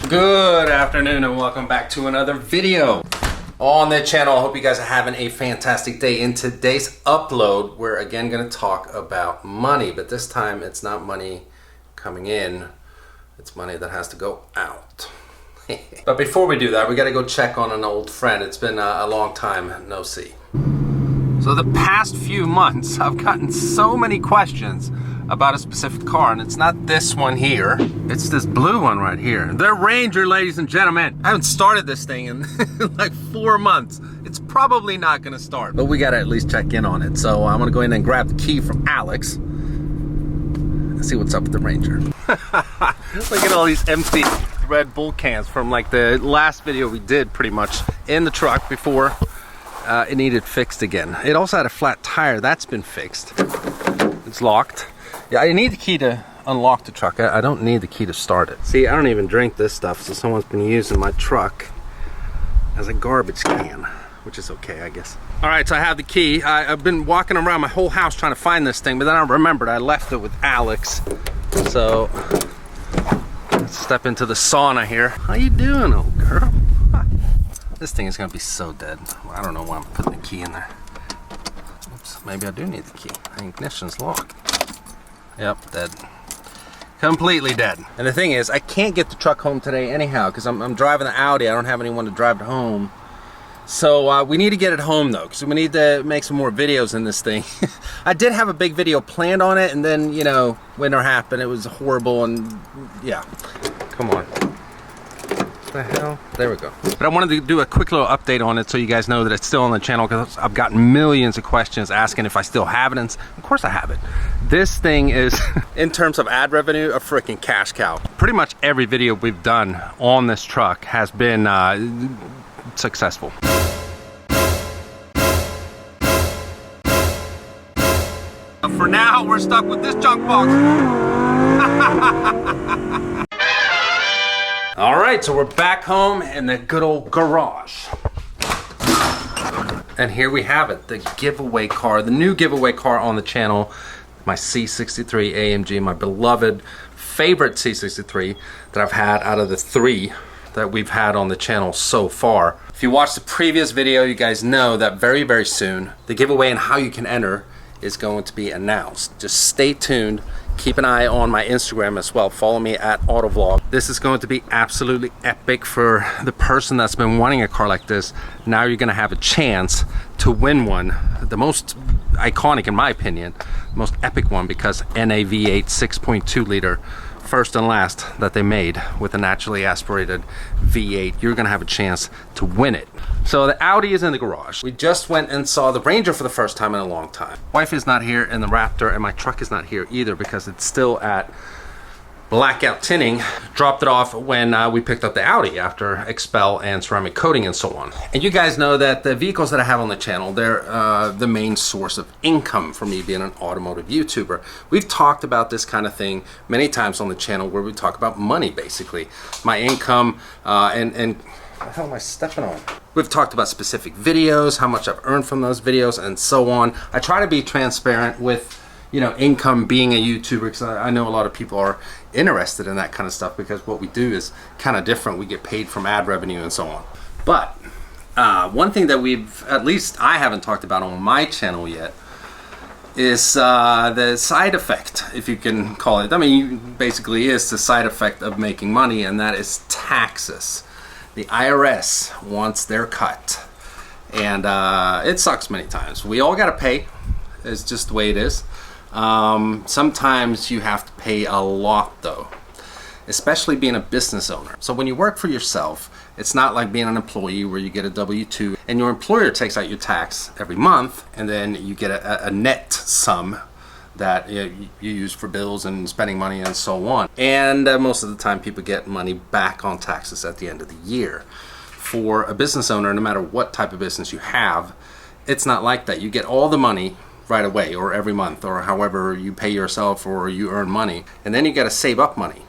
Good afternoon and welcome back to another video on the channel. I hope you guys are having a fantastic day. In today's upload, we're again going to talk about money, but this time it's not money coming in, it's money that has to go out. But before we do that, we got to go check on an old friend. It's been a long time no see. So the past few months I've gotten so many questions about a specific car, and it's not this one here, it's this blue one right here, the Ranger, ladies and gentlemen. I haven't started this thing in like 4 months. It's probably not gonna start, but we gotta at least check in on it. So I'm gonna go in and grab the key from Alex and see what's up with the Ranger. Look at all these empty Red Bull cans from like the last video we did, pretty much in the truck before it needed fixed again. It also had a flat tire. That's been fixed. It's locked. Yeah, I need the key to unlock the truck. I don't need the key to start it. See, I don't even drink this stuff, so someone's been using my truck as a garbage can, which is okay, I guess. All right, so I have the key. I've been walking around my whole house trying to find this thing, but then I remembered I left it with Alex. So let's step into the sauna here. How you doing, old girl? This thing is gonna be so dead. I don't know why I'm putting the key in there. Oops, maybe I do need the key. The ignition's locked. Yep, dead. Completely dead. And the thing is, I can't get the truck home today anyhow because I'm driving the Audi. I don't have anyone to drive it home. So we need to get it home though, because we need to make some more videos in this thing. I did have a big video planned on it, and then, you know, winter happened. It was horrible, and yeah. Come on. The hell? There we go. But I wanted to do a quick little update on it so you guys know that it's still on the channel, because I've gotten millions of questions asking if I still have it, and of course I have it. This thing is, in terms of ad revenue, a freaking cash cow. Pretty much every video we've done on this truck has been successful. For now, we're stuck with this junk box. All right, so we're back home in the good old garage. And here we have it, the giveaway car, the new giveaway car on the channel, my C63 AMG, my beloved favorite C63 that I've had out of the 3 that we've had on the channel so far. If you watched the previous video, you guys know that very, very soon, the giveaway and how you can enter is going to be announced. Just stay tuned. Keep an eye on my Instagram as well. Follow me at AutoVlog. This is going to be absolutely epic for the person that's been wanting a car like this. Now you're gonna have a chance to win one. The most iconic, in my opinion, the most epic one, because NA V8 6.2 liter, first and last that they made with a naturally aspirated V8. You're gonna have a chance to win it. So the Audi is in the garage. We just went and saw the Ranger for the first time in a long time. Wife is not here, and the Raptor, and my truck is not here either because it's still at blackout tinning. Dropped it off when we picked up the Audi after expel and ceramic coating and so on. And you guys know that the vehicles that I have on the channel, they're the main source of income for me being an automotive YouTuber. We've talked about this kind of thing many times on the channel, where we talk about money, basically. My income and what the hell am I stepping on? We've talked about specific videos, how much I've earned from those videos, and so on. I try to be transparent with, you know, income being a YouTuber, because I know a lot of people are interested in that kind of stuff, because what we do is kind of different. We get paid from ad revenue and so on. But one thing that at least I haven't talked about on my channel yet, is the side effect, if you can call it. I mean, basically is the side effect of making money, and that is taxes. The IRS wants their cut, and it sucks many times. We all gotta pay. It's just the way it is. Sometimes you have to pay a lot though, especially being a business owner. So when you work for yourself, it's not like being an employee where you get a W-2 and your employer takes out your tax every month, and then you get a net sum that you use for bills and spending money and so on. And most of the time people get money back on taxes at the end of the year. For a business owner, no matter what type of business you have, it's not like that. You get all the money right away, or every month, or however you pay yourself or you earn money, and then you got to save up money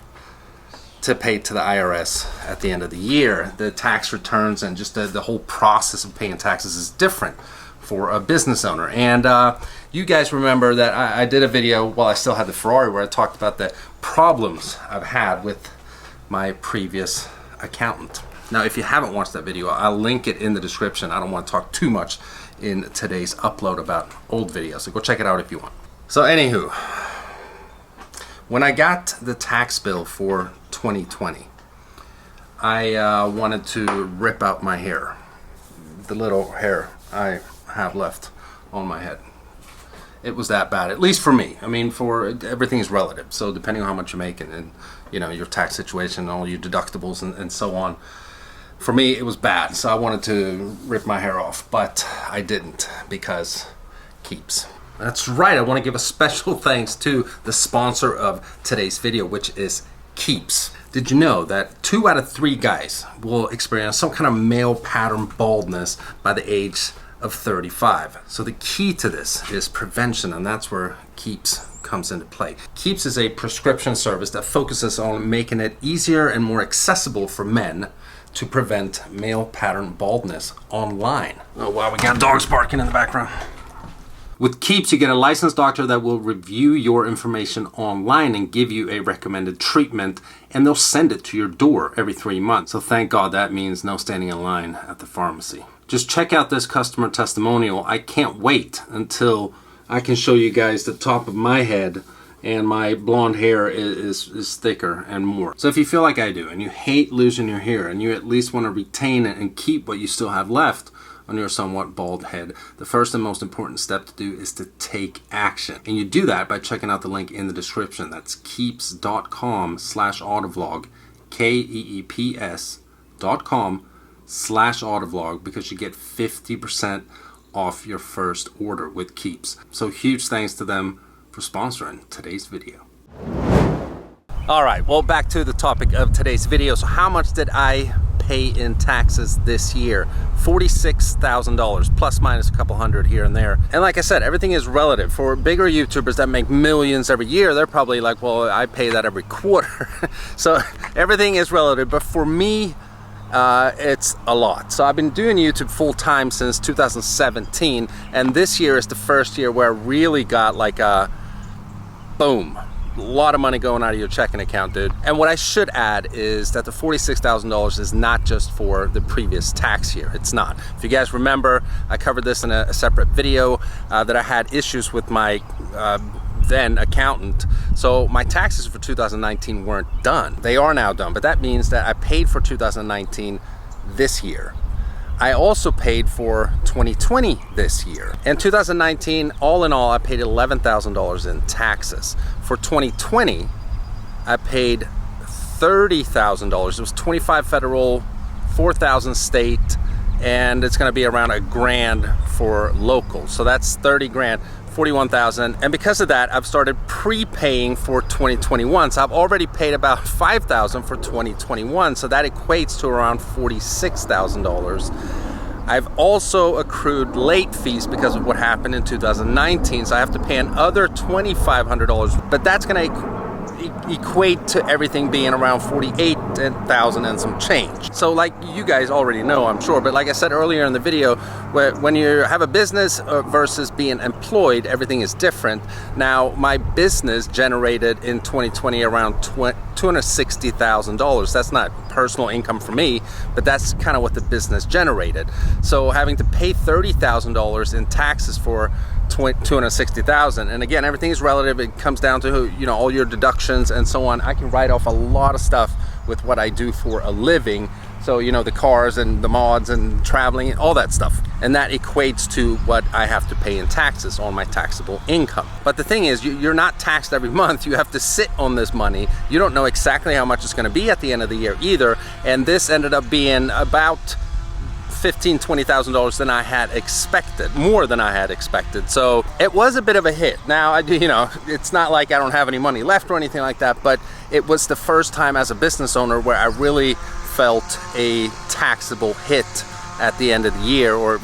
to pay to the IRS at the end of the year. The tax returns and just the whole process of paying taxes is different for a business owner. And you guys remember that I did a video while I still had the Ferrari where I talked about the problems I've had with my previous accountant. Now, if you haven't watched that video, I'll link it in the description. I don't want to talk too much in today's upload about old videos, so go check it out if you want. So anywho, when I got the tax bill for 2020, I wanted to rip out my hair, the little hair I have left on my head. It was that bad, at least for me. I mean, for everything is relative, so depending on how much you're making and you know your tax situation, all your deductibles and so on. For me, it was bad, so I wanted to rip my hair off, but I didn't because Keeps. That's right, I want to give a special thanks to the sponsor of today's video, which is Keeps. Did you know that 2 out of 3 guys will experience some kind of male pattern baldness by the age of 35? So the key to this is prevention, and that's where Keeps comes into play. Keeps is a prescription service that focuses on making it easier and more accessible for men to prevent male pattern baldness online. Oh wow, we got dogs barking in the background. With Keeps, you get a licensed doctor that will review your information online and give you a recommended treatment, and they'll send it to your door every 3 months. So thank God that means no standing in line at the pharmacy. Just check out this customer testimonial. I can't wait until I can show you guys the top of my head and my blonde hair is thicker and more. So if you feel like I do and you hate losing your hair and you at least want to retain it and keep what you still have left on your somewhat bald head, the first and most important step to do is to take action. And you do that by checking out the link in the description. That's keeps.com/AutoVlog, KEEPS.com/AutoVlog, because you get 50% off your first order with Keeps. So huge thanks to them for sponsoring today's video. All right, well, back to the topic of today's video. So how much did I pay in taxes this year? $46,000, plus minus a couple hundred here and there. And like I said, everything is relative. For bigger YouTubers that make millions every year, they're probably like, well, I pay that every quarter. So everything is relative, but for me, it's a lot. So I've been doing YouTube full time since 2017, and this year is the first year where I really got like a boom, a lot of money going out of your checking account, dude. And what I should add is that the $46,000 is not just for the previous tax year. It's not. If you guys remember, I covered this in a separate video that I had issues with my then accountant. So my taxes for 2019 weren't done. They are now done, but that means that I paid for 2019 this year. I also paid for 2020 this year. In 2019, all in all, I paid $11,000 in taxes. For 2020, I paid $30,000. It was 25 federal, 4,000 state, and it's gonna be around $1,000 for local. So that's 30 grand. 41,000, and because of that, I've started prepaying for 2021. So I've already paid about 5,000 for 2021, so that equates to around $46,000. I've also accrued late fees because of what happened in 2019, so I have to pay another $2,500, but that's gonna equate to everything being around 48,000 and some change. So like you guys already know, I'm sure, but like I said earlier in the video, when you have a business versus being employed, everything is different. Now, my business generated in 2020 around $260,000. That's not personal income for me, but that's kind of what the business generated. So having to pay $30,000 in taxes for $260,000, and again, everything is relative. It comes down to, you know, all your deductions and so on. I can write off a lot of stuff with what I do for a living. So, you know, the cars and the mods and traveling and all that stuff. And that equates to what I have to pay in taxes on my taxable income. But the thing is, you're not taxed every month. You have to sit on this money. You don't know exactly how much it's going to be at the end of the year either. And this ended up being about $15,000, $20,000 than I had expected, more than I had expected. So it was a bit of a hit. Now, you know, it's not like I don't have any money left or anything like that, but it was the first time as a business owner where I really felt a taxable hit at the end of the year or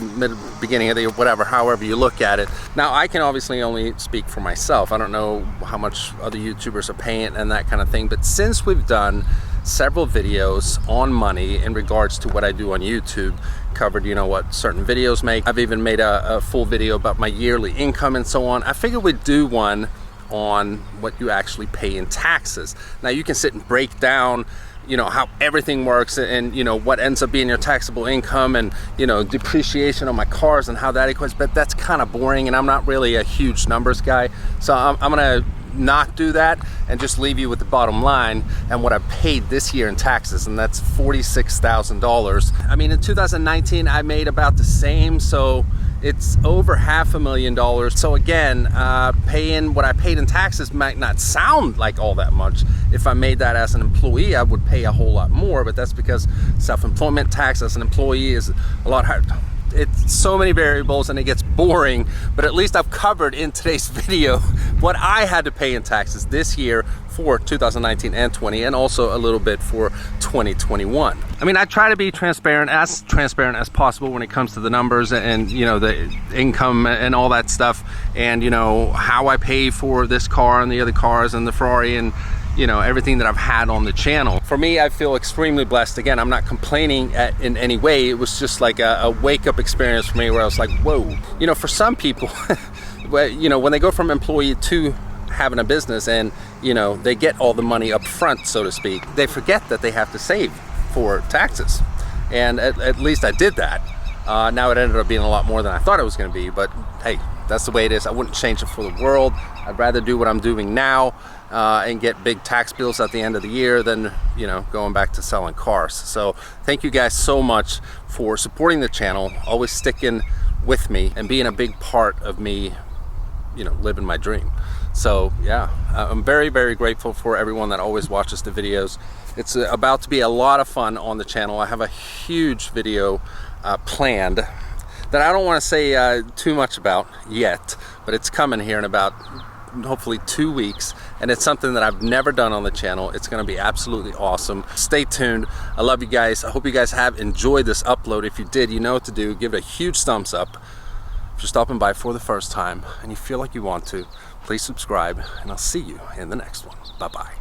beginning of the year, whatever, however you look at it. Now, I can obviously only speak for myself. I don't know how much other YouTubers are paying and that kind of thing, but since we've done several videos on money in regards to what I do on YouTube, covered, you know, what certain videos make. I've even made a full video about my yearly income and so on. I figured we'd do one on what you actually pay in taxes. Now, you can sit and break down you know, how everything works and, you know, what ends up being your taxable income and, you know, depreciation on my cars and how that equates, but that's kind of boring and I'm not really a huge numbers guy. So I'm gonna not do that and just leave you with the bottom line and what I paid this year in taxes, and that's $46,000. I mean, in 2019 I made about the same, so it's over $500,000. So again, paying what I paid in taxes might not sound like all that much. If I made that as an employee, I would pay a whole lot more, but that's because self-employment tax as an employee is a lot higher. It's so many variables and it gets boring, but at least I've covered in today's video what I had to pay in taxes this year for 2019 and 20, and also a little bit for 2021. I mean, I try to be transparent as possible when it comes to the numbers and, you know, the income and all that stuff, and, you know, how I pay for this car and the other cars and the Ferrari and, you know, everything that I've had on the channel. For me, I feel extremely blessed. Again, I'm not complaining in any way. It was just like a wake-up experience for me where I was like, whoa. You know, for some people, you know, when they go from employee to having a business and, you know, they get all the money up front, so to speak, they forget that they have to save for taxes. And at least I did that. Now it ended up being a lot more than I thought it was gonna be, but hey, that's the way it is. I wouldn't change it for the world. I'd rather do what I'm doing now and get big tax bills at the end of the year than, you know, going back to selling cars. So thank you guys so much for supporting the channel, always sticking with me and being a big part of me, you know, living my dream. So yeah, I'm very, very grateful for everyone that always watches the videos. It's about to be a lot of fun on the channel. I have a huge video planned that I don't want to say too much about yet, but it's coming here in about hopefully 2 weeks, and it's something that I've never done on the channel. It's going to be absolutely awesome. Stay tuned. I love you guys. I hope you guys have enjoyed this upload. If you did, you know what to do. Give it a huge thumbs up. If you're stopping by for the first time and you feel like you want to, please subscribe, and I'll see you in the next one. Bye-bye.